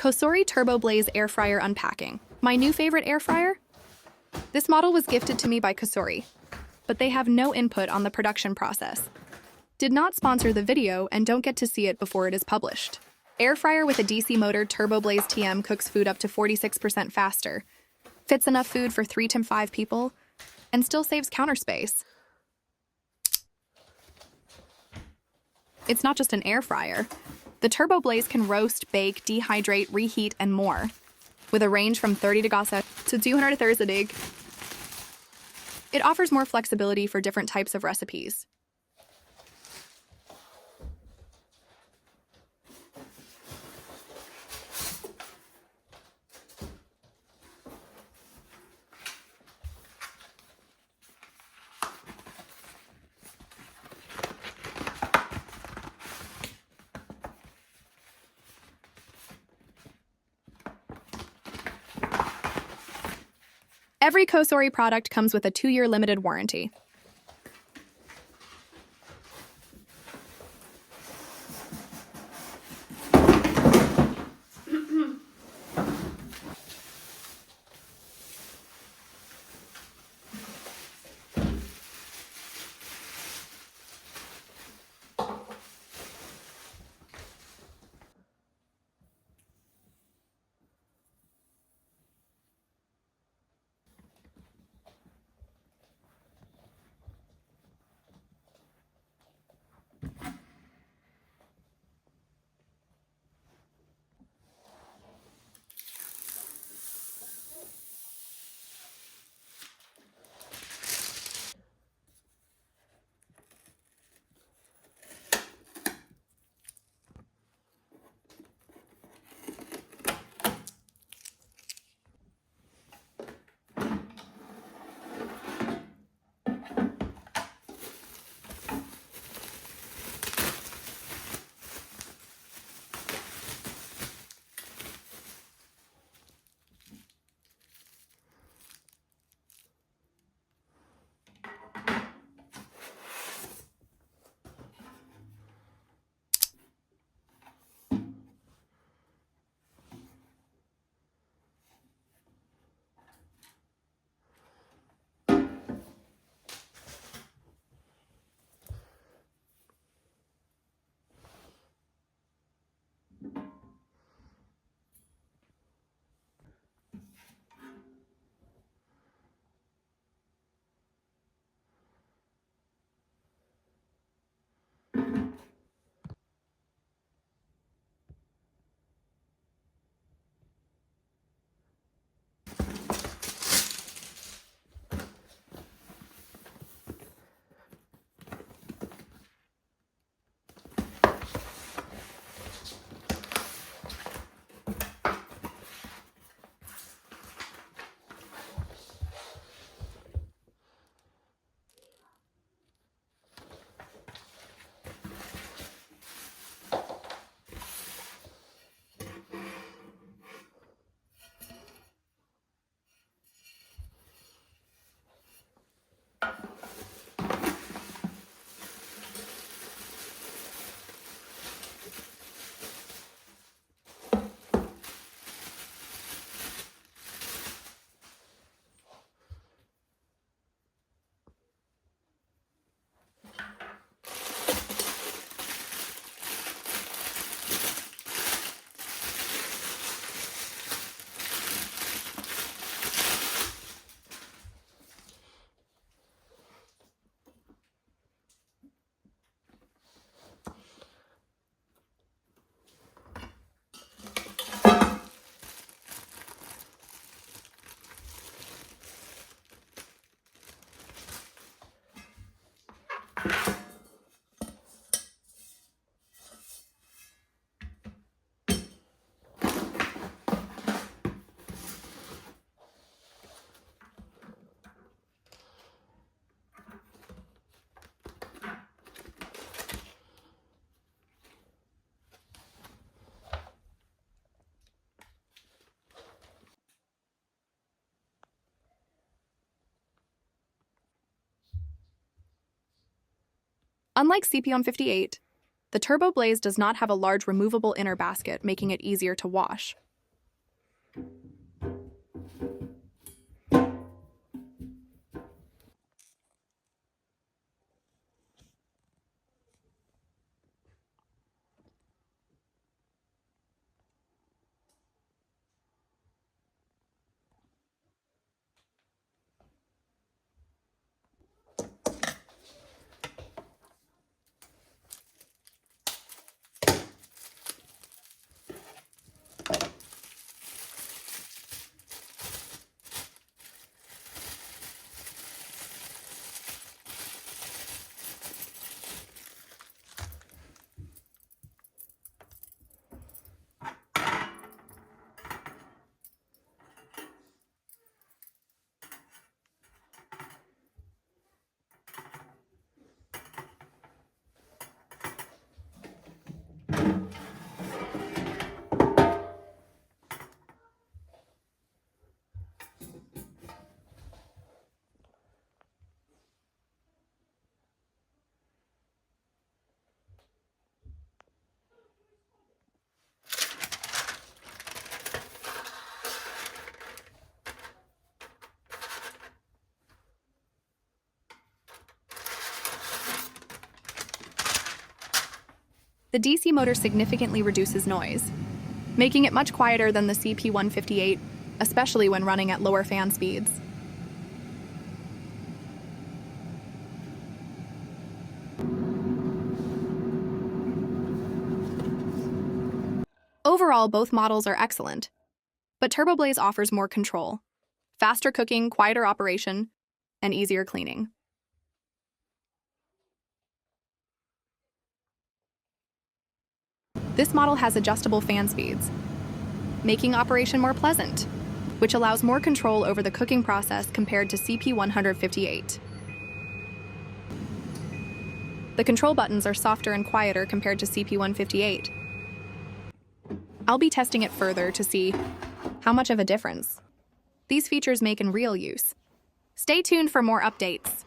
Cosori TurboBlaze air fryer unpacking. My new favorite air fryer? This model was gifted to me by Cosori, but they have no input on the production process. Did not sponsor the video and don't get to see it before it is published. Air fryer with a DC motor TurboBlaze TM cooks food up to 46% faster, fits enough food for 3 to 5 people, and still saves counter space. It's not just an air fryer. The TurboBlaze can roast, bake, dehydrate, reheat, and more, with a range from 30 degrees to 230. It offers more flexibility for different types of recipes. Every Cosori product comes with a 2-year limited warranty. Unlike CP158, the TurboBlaze does not have a large removable inner basket, making it easier to wash. The DC motor significantly reduces noise, making it much quieter than the CP158, especially when running at lower fan speeds. Overall, both models are excellent, but TurboBlaze offers more control, faster cooking, quieter operation, and easier cleaning. This model has adjustable fan speeds, making operation more pleasant, which allows more control over the cooking process compared to CP158. The control buttons are softer and quieter compared to CP158. I'll be testing it further to see how much of a difference these features make in real use. Stay tuned for more updates.